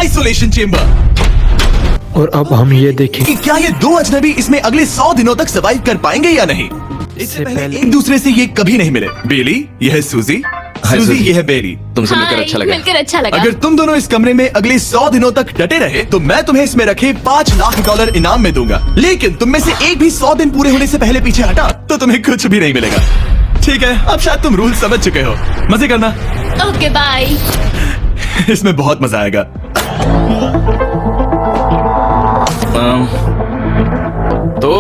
Isolation chamber. और अब हम ये देखें कि क्या ये दो अजनबी इसमें अगले 100 दिनों तक सर्वाइव कर पाएंगे या नहीं। इससे पहले एक दूसरे से ये कभी नहीं मिले। बेली, ये है सूजी, सूजी ये है बेली। तुमसे मिलकर अच्छा लगा। मिलकर अच्छा लगा। अगर तुम दोनों इस कमरे में अगले 100 दिनों तक डटे रहे तो मैं तुम्हें इसमें रखे $5 लाख इनाम में दूंगा। लेकिन तुम में से एक भी 100 दिन पूरे होने से पहले पीछे हटा तो तुम्हें कुछ भी नहीं मिलेगा। ठीक है, अब शायद तुम रूल समझ चुके हो। मजे करना। Okay bye. इसमें बहुत मजा आएगा। तो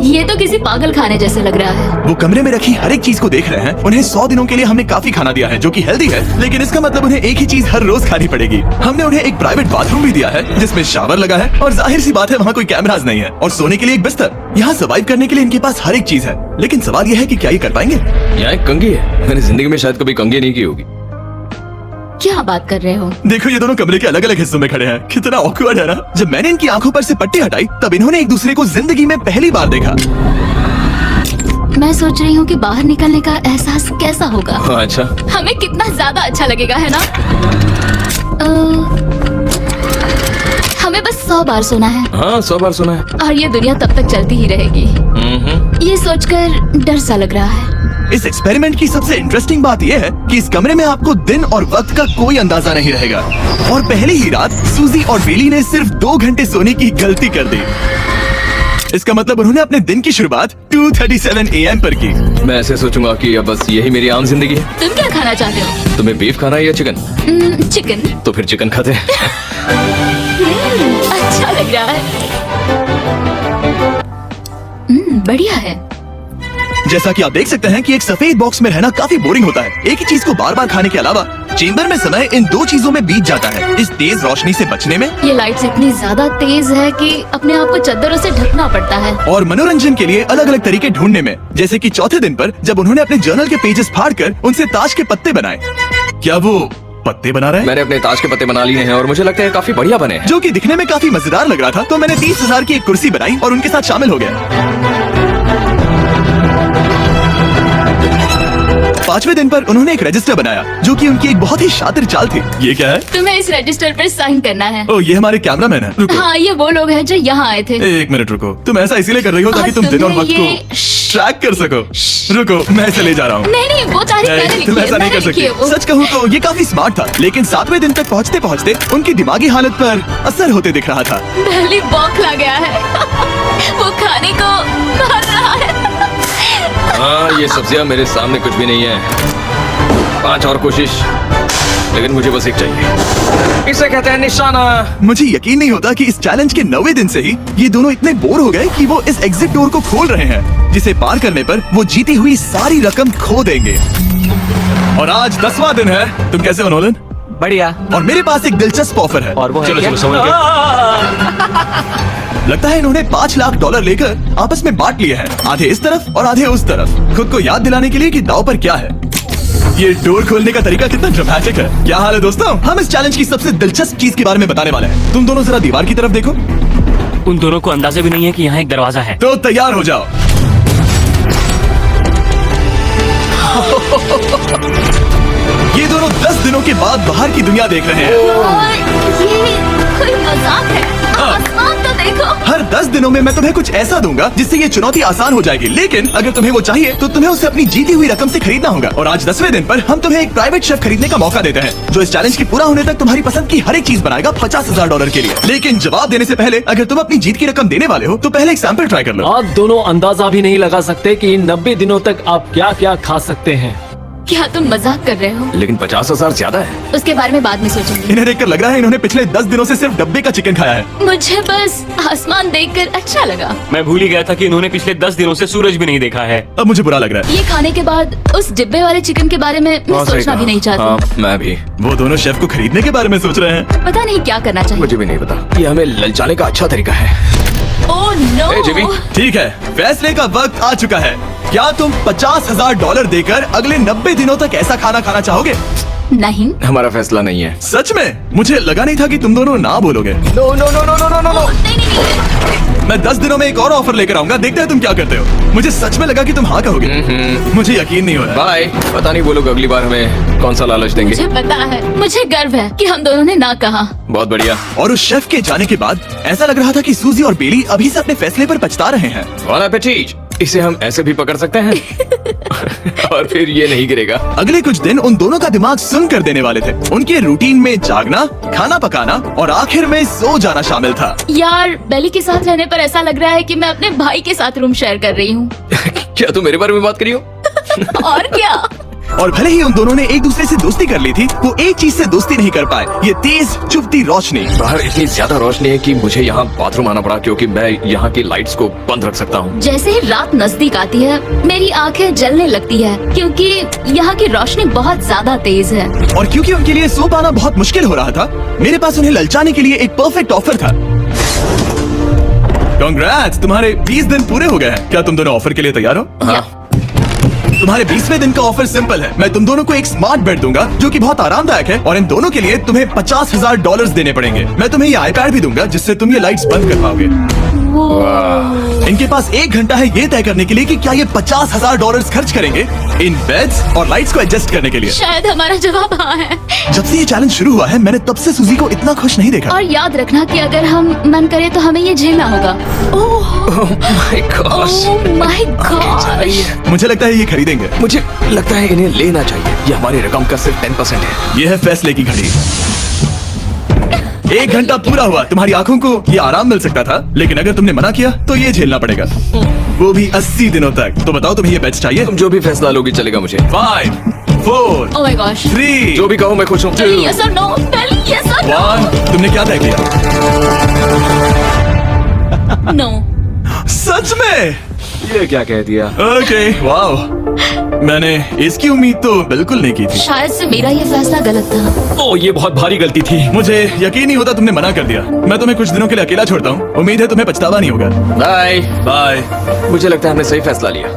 ये तो किसी पागल खाने जैसे लग रहा है। वो कमरे में रखी हर एक चीज को देख रहे हैं। उन्हें 100 दिनों के लिए हमने काफी खाना दिया है जो कि हेल्दी है, लेकिन इसका मतलब उन्हें एक ही चीज हर रोज खानी पड़ेगी। हमने उन्हें एक प्राइवेट बाथरूम भी दिया है जिसमें शावर लगा है और जाहिर सी बात है वहाँ कोई कैमराज नहीं है, और सोने के लिए एक बिस्तर। यहाँ सर्वाइव करने के लिए इनके पास हर एक चीज है, लेकिन सवाल यह है कि क्या ये कर पाएंगे। यहाँ एक कंघी है। मैंने जिंदगी में शायद कभी कंघी नहीं की होगी। क्या बात कर रहे हो? देखो ये दोनों कमरे के अलग अलग हिस्सों में खड़े हैं। कितना ऑकवर्ड है ना। जब मैंने इनकी आंखों पर से पट्टी हटाई तब इन्होंने एक दूसरे को जिंदगी में पहली बार देखा। मैं सोच रही हूँ कि बाहर निकलने का एहसास कैसा होगा। अच्छा, हमें कितना ज्यादा अच्छा लगेगा, है ना? हमें बस 100 बार सोना है हाँ 100 बार सुना है। और ये दुनिया तब तक चलती ही रहेगी। ये सोचकर डर सा लग रहा है। इस एक्सपेरिमेंट की सबसे इंटरेस्टिंग बात यह है कि इस कमरे में आपको दिन और वक्त का कोई अंदाजा नहीं रहेगा। और पहली ही रात सूजी और बेली ने सिर्फ 2 घंटे सोने की गलती कर दी। इसका मतलब उन्होंने अपने दिन की शुरुआत 2:37 AM पर की। मैं ऐसे सोचूंगा कि अब बस यही मेरी आम जिंदगी है। तुम क्या खाना चाहते हो? तुम्हें बीफ खाना है या चिकन? चिकन। तो फिर चिकन खाते हैं। अच्छा लग रहा है। बढ़िया है। जैसा कि आप देख सकते हैं कि एक सफेद बॉक्स में रहना काफी बोरिंग होता है। एक ही चीज को बार बार खाने के अलावा चेंबर में समय इन 2 चीजों में बीत जाता है। इस तेज रोशनी से बचने में ये लाइट्स इतनी ज्यादा तेज है कि अपने आप को चद्दरों से ढकना पड़ता है। और मनोरंजन के लिए अलग अलग तरीके ढूंढने में, जैसे कि चौथे दिन पर जब उन्होंने अपने जर्नल के पेजेस फाड़कर उनसे ताश के पत्ते बनाए। क्या वो पत्ते बना रहे हैं? मैंने अपने ताश के पत्ते बना लिए हैं और मुझे लगता है काफी बढ़िया बने हैं। जो कि दिखने में काफी मजेदार लग रहा था, तो मैंने 30,000 की एक कुर्सी बनाई और उनके साथ शामिल हो गया। 5वें दिन पर उन्होंने एक रजिस्टर बनाया जो कि उनकी एक बहुत ही शातिर चाल थी। ये क्या है? तुम्हें इस रजिस्टर पर साइन करना है। ओ, ये हमारे कैमरामैन है। रुको। हाँ, ये वो लोग हैं जो यहाँ आए थे। एक मिनट रुको। तुम ऐसा इसीलिए कर रही हो ताकि और तुम दिन और तुम्हें वक्त ये- को ट्रैक कर सको। रुको, मैं इसे ले जा रहा हूँ। नहीं नहीं, वो तारीख मैंने लिखी तुम है, ऐसा नहीं कर मैंने लिखी सकती। है वो। सच कहूँ तो ये काफी स्मार्ट था, लेकिन 7वें दिन तक पहुँचते पहुँचते उनकी दिमागी हालत पर असर होते दिख रहा था। पहली बौखला गया है। वो खाने को मार रहा है। हाँ ये सब्जियां मेरे सामने कुछ भी नहीं है। 5 और कोशिश, लेकिन मुझे बस एक चाहिए। इसे कहते हैं निशाना। मुझे यकीन नहीं होता कि इस चैलेंज के 9वें दिन से ही ये दोनों इतने बोर हो गए कि वो इस एग्जिट डोर को खोल रहे हैं, जिसे पार करने पर वो जीती हुई सारी रकम खो देंगे। और आज 10वां दिन है। तुम कैसे हो नोलन? बढ़िया। और मेरे पास एक दिलचस्प ऑफर है। और वो है चलो क्या? चलो समझ गए। लगता है इन्होंने $5 लाख लेकर आपस में बांट लिए हैं, आधे इस तरफ और आधे उस तरफ, खुद को याद दिलाने के लिए कि दांव पर क्या है। ये डोर खोलने का तरीका कितना ड्रामेटिक है। क्या हाल है दोस्तों? हम इस चैलेंज की सबसे दिलचस्प चीज के बारे में बताने वाले हैं। तुम दोनों जरा दीवार की तरफ देखो। उन दोनों को अंदाजा भी नहीं है कि यहाँ एक दरवाजा है। तो तैयार हो जाओ। ये दोनों 10 दिनों के बाद बाहर की दुनिया देख रहे हैं। और ये कोई मजाक है? आसमान तो देखो। हर 10 दिनों में मैं तुम्हें कुछ ऐसा दूंगा जिससे ये चुनौती आसान हो जाएगी, लेकिन अगर तुम्हें वो चाहिए तो तुम्हें उसे अपनी जीती हुई रकम से खरीदना होगा। और आज 10वें दिन पर हम तुम्हें एक प्राइवेट शेफ खरीदने का मौका देते हैं जो इस चैलेंज के पूरा होने तक तुम्हारी पसंद की हर एक चीज बनाएगा $50,000 के लिए। लेकिन जवाब देने से पहले अगर तुम अपनी जीत की रकम देने वाले हो तो पहले एक सैंपल ट्राई कर लो। आप दोनों अंदाजा भी नहीं लगा सकते कि इन 90 दिनों तक आप क्या क्या खा सकते हैं। क्या तुम मजाक कर रहे हो? लेकिन 50,000 ज्यादा है। उसके बारे में बाद में सोचेंगे। इन्हें देखकर लग रहा है इन्होंने पिछले 10 दिनों से सिर्फ डब्बे का चिकन खाया है। मुझे बस आसमान देखकर अच्छा लगा। मैं भूल ही गया था कि इन्होंने पिछले 10 दिनों से सूरज भी नहीं देखा है। अब मुझे बुरा लग रहा है। ये खाने के बाद उस डिब्बे वाले चिकन के बारे में मैं सही सोचना कहा। भी नहीं चाहती। हाँ, मैं भी। वो दोनों शेफ को खरीदने के बारे में सोच रहे हैं। पता नहीं क्या करना चाहिए। मुझे भी नहीं पता। ये हमें ललचाने का अच्छा तरीका है। Oh no. ए, जिमी। ठीक है, फैसले का वक्त आ चुका है। क्या तुम $50,000 देकर अगले 90 दिनों तक ऐसा खाना खाना चाहोगे? नहीं। हमारा फैसला नहीं है। सच में मुझे लगा नहीं था कि तुम दोनों ना बोलोगे। No no no no no no no no. मैं 10 दिनों में एक और ऑफर लेकर आऊंगा, देखते हैं तुम क्या करते हो। मुझे सच में लगा कि तुम हाँ कहोगे। मुझे यकीन नहीं हो रहा। बाय। पता नहीं वो लोग अगली बार हमें कौन सा लालच देंगे। मुझे पता है, मुझे गर्व है कि हम दोनों ने ना कहा। बहुत बढ़िया। और उस शेफ के जाने के बाद ऐसा लग रहा था कि सूजी और बेली अभी से अपने फैसले पर पछता रहे हैं। Bon appétit। इसे हम ऐसे भी पकड़ सकते हैं और फिर ये नहीं गिरेगा। अगले कुछ दिन उन दोनों का दिमाग सुन कर देने वाले थे। उनके रूटीन में जागना, खाना पकाना और आखिर में सो जाना शामिल था। यार, बेली के साथ रहने पर ऐसा लग रहा है कि मैं अपने भाई के साथ रूम शेयर कर रही हूँ। क्या तुम मेरे बारे में बात करी हो? और क्या। और भले ही उन दोनों ने एक दूसरे से दोस्ती कर ली थी, वो एक चीज से दोस्ती नहीं कर पाए, ये तेज चुभती रोशनी। बाहर इतनी ज्यादा रोशनी है कि मुझे यहाँ बाथरूम आना पड़ा क्योंकि मैं यहाँ की लाइट्स को बंद रख सकता हूँ। जैसे ही रात नजदीक आती है मेरी आंखें जलने लगती है क्योंकि यहाँ की रोशनी बहुत ज्यादा तेज है। और क्योंकि उनके लिए सो पाना बहुत मुश्किल हो रहा था, मेरे पास उन्हें ललचाने के लिए एक परफेक्ट ऑफर था। कांग्रेट्स, तुम्हारे 20 दिन पूरे हो गए हैं। क्या तुम दोनों ऑफर के लिए तैयार हो? हाँ। तुम्हारे 20वें दिन का ऑफर सिंपल है। मैं तुम दोनों को एक स्मार्ट बेड दूंगा जो कि बहुत आरामदायक है, और इन दोनों के लिए तुम्हें $50,000 देने पड़ेंगे। मैं तुम्हें ये आईपैड भी दूंगा जिससे तुम ये लाइट्स बंद कर पाओगे। इनके पास 1 घंटा है ये तय करने के लिए कि क्या ये $50,000 खर्च करेंगे इन बेड्स और लाइट्स को एडजस्ट करने के लिए। शायद हमारा जवाब हाँ है। जब से ये चैलेंज शुरू हुआ है, मैंने तब से सूजी को इतना खुश नहीं देखा। और याद रखना कि अगर हम मन करे तो हमें ये झेलना होगा। ओह My gosh। My God. मुझे लगता है ये खरीदेंगे। मुझे लगता है इन्हें लेना चाहिए। ये हमारी रकम का सिर्फ 10% है। ये है फैसले की घड़ी। 1 घंटा पूरा हुआ, तुम्हारी आंखों को ये आराम मिल सकता था, लेकिन अगर तुमने मना किया तो ये झेलना पड़ेगा, वो भी 80 दिनों तक। तो बताओ, तुम्हें ये बेच चाहिए? तुम जो भी फैसला लोगी चलेगा मुझे। 5 4 ओह माय गॉश। 3 जो भी कहो मैं खुश हूँ। यस और नो। बेली, यस और 1। तुमने क्या तय किया? नो। सच में? ये क्या कह दिया? Okay, wow. मैंने इसकी उम्मीद तो बिल्कुल नहीं की थी। शायद से मेरा ये फैसला गलत था। ओ, ये बहुत भारी गलती थी। मुझे यकीन नहीं होता तुमने मना कर दिया। मैं तुम्हें कुछ दिनों के लिए अकेला छोड़ता हूँ। उम्मीद है तुम्हें पछतावा नहीं होगा। Bye bye. मुझे लगता है हमने सही फैसला लिया।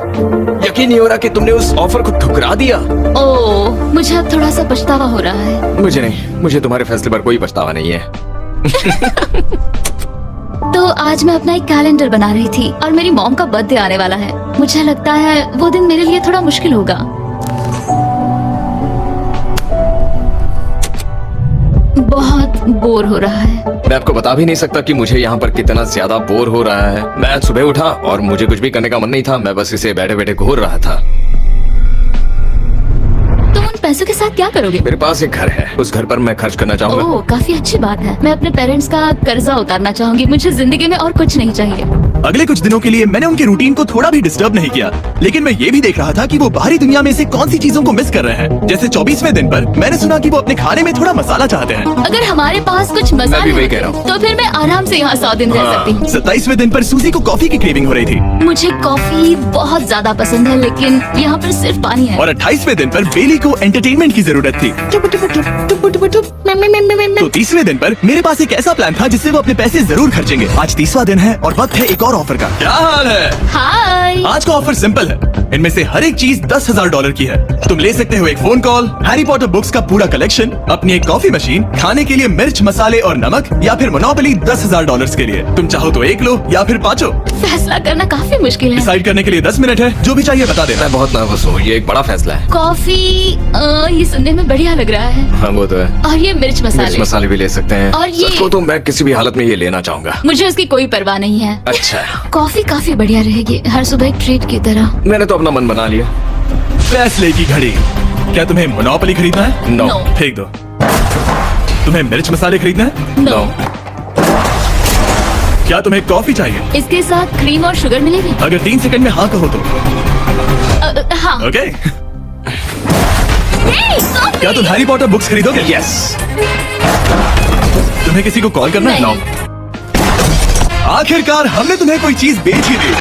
यकीन नहीं हो रहा कि तुमने उस ऑफर को ठुकरा दिया। ओह, मुझे अब थोड़ा सा पछतावा हो रहा है। मुझे नहीं, मुझे तुम्हारे फैसले पर कोई पछतावा नहीं है। तो आज मैं अपना एक कैलेंडर बना रही थी और मेरी मॉम का बर्थडे आने वाला है। मुझे लगता है वो दिन मेरे लिए थोड़ा मुश्किल होगा। बहुत बोर हो रहा है। मैं आपको बता भी नहीं सकता कि मुझे यहाँ पर कितना ज्यादा बोर हो रहा है। मैं आज सुबह उठा और मुझे कुछ भी करने का मन नहीं था। मैं बस इसे बैठे बैठे घूर रहा था। तुम उन पैसों के साथ क्या करोगे? मेरे पास एक घर है, उस घर पर मैं खर्च करना चाहूंगा। ओह, काफी अच्छी बात है। मैं अपने पेरेंट्स का कर्जा उतारना चाहूंगी। मुझे जिंदगी में और कुछ नहीं चाहिए। अगले कुछ दिनों के लिए मैंने उनके रूटीन को थोड़ा भी डिस्टर्ब नहीं किया, लेकिन मैं ये भी देख रहा था कि वो बाहरी दुनिया में से कौन सी चीजों को मिस कर रहे हैं। जैसे 24वें दिन पर मैंने सुना कि वो अपने खाने में थोड़ा मसाला चाहते हैं। अगर हमारे पास कुछ मैं भी मसाले वही होते, कह रहा हूँ। तो फिर मैं आराम से यहाँ 100 दिन रह सकती हूँ। 27वें दिन पर सूजी को कॉफी की क्रेविंग हो रही थी, मुझे कॉफी बहुत ज्यादा पसंद है, लेकिन यहाँ पर सिर्फ पानी है। और 28वें दिन पर बेली को एंटरटेनमेंट की जरूरत थी। तो 30वें दिन पर मेरे पास एक ऐसा प्लान था जिससे वो अपने पैसे जरूर खर्चेंगे। आज 30वां दिन है और वक्त है एक और ऑफर का। क्या हाल है? हाय। आज का ऑफर सिंपल है। इनमें से हर एक चीज $10,000 की है। तुम ले सकते हो एक phone call, Harry Potter books का पूरा कलेक्शन, अपनी एक कॉफी मशीन, खाने के लिए मिर्च, मसाले और नमक, या फिर मोनोपोली $10,000 के लिए। तुम चाहो तो एक लो या फिर पांचों। फैसला करना काफी मुश्किल है। डिसाइड करने के लिए 10 मिनट है। जो भी चाहिए बता देना। मैं बहुत नर्वस हूँ। ये एक बड़ा फैसला है। कॉफी, ये सुनने में बढ़िया लग रहा है। हाँ वो तो है। और ये मिर्च मिर्च मसाले। मसाले भी ले सकते हैं। और ये- सच को तो मैं किसी भी हालत में ये लेना चाहूंगा। मुझे उसकी कोई परवाह नहीं है। अच्छा, कॉफी काफी बढ़िया रहेगी, हर सुबह एक ट्रीट की तरह। मैंने तो अपना मन बना लिया। फैसले की घड़ी। क्या तुम्हें मोनोपोली खरीदना है? No No। फेंक दो। तुम्हें मिर्च मसाले खरीदना है? नो। क्या तुम्हें कॉफी चाहिए? इसके साथ क्रीम और शुगर मिलेगी? अगर 3 सेकंड में हाँ कहो तो। हाँ। ओके। कॉफी! क्या तुम हैरी पॉटर बुक्स खरीदोगे? यस। तुम्हें किसी को कॉल करना है? नहीं। आखिरकार हमने तुम्हें कोई चीज बेच ही दी।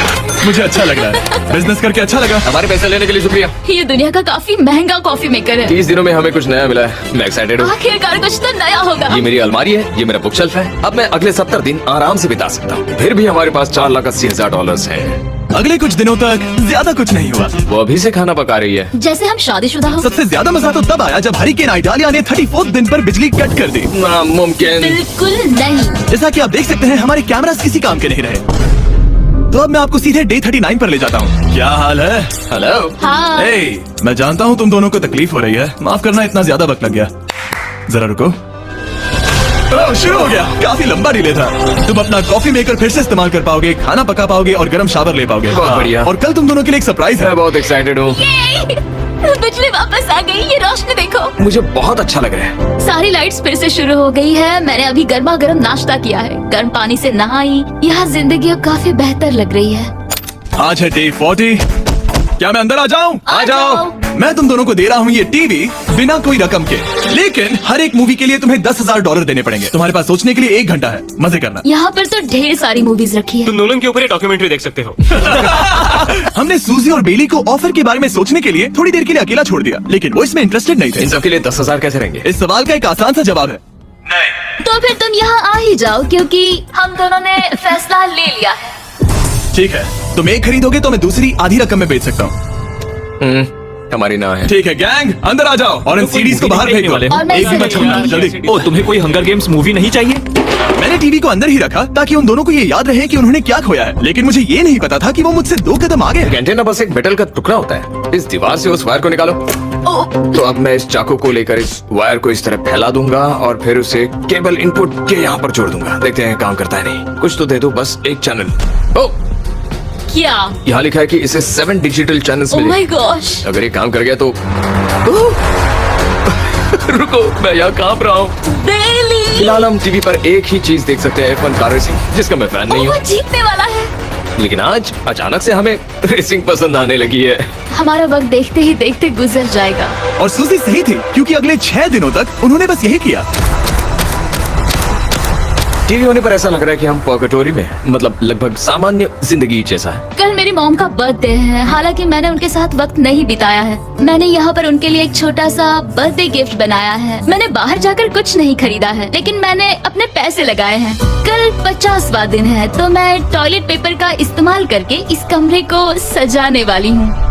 मुझे अच्छा लग रहा है। बिजनेस करके अच्छा लगा। हमारे पैसे लेने के लिए शुक्रिया। ये दुनिया का काफी महंगा कॉफी मेकर है। 30 दिनों में हमें कुछ नया मिला है। मैं एक्साइटेड हूँ। आखिरकार कुछ तो नया होगा। ये मेरी अलमारी है, ये मेरा बुक शेल्फ है। अब मैं अगले 70 दिन आराम से बिता सकता हूँ। फिर भी हमारे पास $4,80,000 है। अगले कुछ दिनों तक ज्यादा कुछ नहीं हुआ। वो अभी से खाना पका रही है। जैसे हम शादीशुदा हो। सबसे ज्यादा मजा तो तब आया जब हरिकेन आइडालिया ने 34th दिन पर बिजली कट कर दी। नामुमकिन। बिल्कुल नहीं। जैसा कि आप देख सकते हैं हमारे कैमरास किसी काम के नहीं रहे। तो अब मैं आपको सीधे डे 39 पर ले जाता हूँ। क्या हाल है? हेलो। हाँ। हे, मैं जानता हूँ तुम दोनों को तकलीफ हो रही है। माफ करना इतना ज्यादा वक्त लग गया। जरा रुको। ओह, शुरू हो गया। काफी लंबा डिले था। तुम अपना कॉफी मेकर फिर से इस्तेमाल कर पाओगे, खाना पका पाओगे और गर्म शावर ले पाओगे। बहुत बढ़िया। और कल तुम दोनों के लिए एक सरप्राइज है। मैं बहुत एक्साइटेड हूँ। बिजली वापस आ गई। ये रोशनी देखो। मुझे बहुत अच्छा लग रहा है। सारी लाइट्स फिर से शुरू हो गई है। मैंने अभी गर्मा गर्म नाश्ता किया है, गर्म पानी से नहाई। यहाँ जिंदगी अब काफी बेहतर लग रही है। आज है डे 40। क्या मैं अंदर आ जाऊं? आ जाओ। मैं तुम दोनों को दे रहा हूँ ये टीवी बिना कोई रकम के, लेकिन हर एक मूवी के लिए तुम्हें $10,000 देने पड़ेंगे। तुम्हारे पास सोचने के लिए 1 घंटा है। मजे करना। यहाँ पर तो ढेर सारी मूवीज रखी है। तुम नोलन के ऊपर एक डॉक्यूमेंट्री देख सकते हो। हमने सूजी और बेली को ऑफर के बारे में सोचने के लिए थोड़ी देर के लिए अकेला छोड़ दिया, लेकिन वो इसमें इंटरेस्टेड नहीं थे। इन सब के लिए 10,000 कैसे रहेंगे? इस सवाल का एक आसान सा जवाब है नहीं। तो फिर तुम यहाँ आ ही जाओ, क्योंकि हम दोनों ने फैसला ले लिया है। ठीक है, तुम एक खरीदोगे तो मैं दूसरी आधी रकम में बेच सकता हूँ। हमारी ना है। ठीक है गैंग, अंदर आ जाओ और इन तो कोई सीडीज को movie बाहर नहीं फेंक दो। देखने वाले। और मैं एक भी इसे मत छोड़ना, जल्दी। ओ, तुम्हें कोई हंगर गेम्स मूवी नहीं चाहिए? मैंने टीवी को अंदर ही रखा ताकि उन दोनों को ये याद रहे कि उन्होंने क्या खोया है, लेकिन मुझे ये नहीं पता था कि वो मुझसे 2 कदम आगे हैं। एंटेना बस एक मेटल का टुकड़ा होता है। इस दीवार से उस वायर को निकालो। तो अब मैं इस चाकू को लेकर इस वायर को इस तरह फैला दूंगा और फिर उसे केबल इनपुट के यहाँ पर जोड़ दूंगा। देखते हैं काम करता है नहीं। कुछ तो दे दो, बस एक चैनल। ओ, क्या? यहाँ लिखा है कि इसे 7 डिजिटल चैनल्स ओह माय मिले। गॉश। अगर ये काम कर गया तो रुको, मैं यहाँ कांप रहा हूँ। बेली। फिलहाल हम टीवी पर एक ही चीज देख सकते हैं, F1 कार रेसिंग, जिसका मैं फैन नहीं वो हूँ। जीतने वाला है। लेकिन आज अचानक से हमें रेसिंग पसंद आने लगी है। हमारा वक्त देखते ही देखते गुजर जाएगा। और सूजी सही थी, क्योंकि अगले 6 दिनों तक उन्होंने बस यही किया। टीवी होने पर ऐसा लग रहा है कि हम पर्गेटोरी में हैं। मतलब लगभग सामान्य जिंदगी जैसा है। कल मेरी मॉम का बर्थडे है, हालांकि मैंने उनके साथ वक्त नहीं बिताया है। मैंने यहाँ पर उनके लिए एक छोटा सा बर्थडे गिफ्ट बनाया है। मैंने बाहर जाकर कुछ नहीं खरीदा है, लेकिन मैंने अपने पैसे लगाए हैं। कल 50वां दिन है, तो मैं टॉयलेट पेपर का इस्तेमाल करके इस कमरे को सजाने वाली हूँ।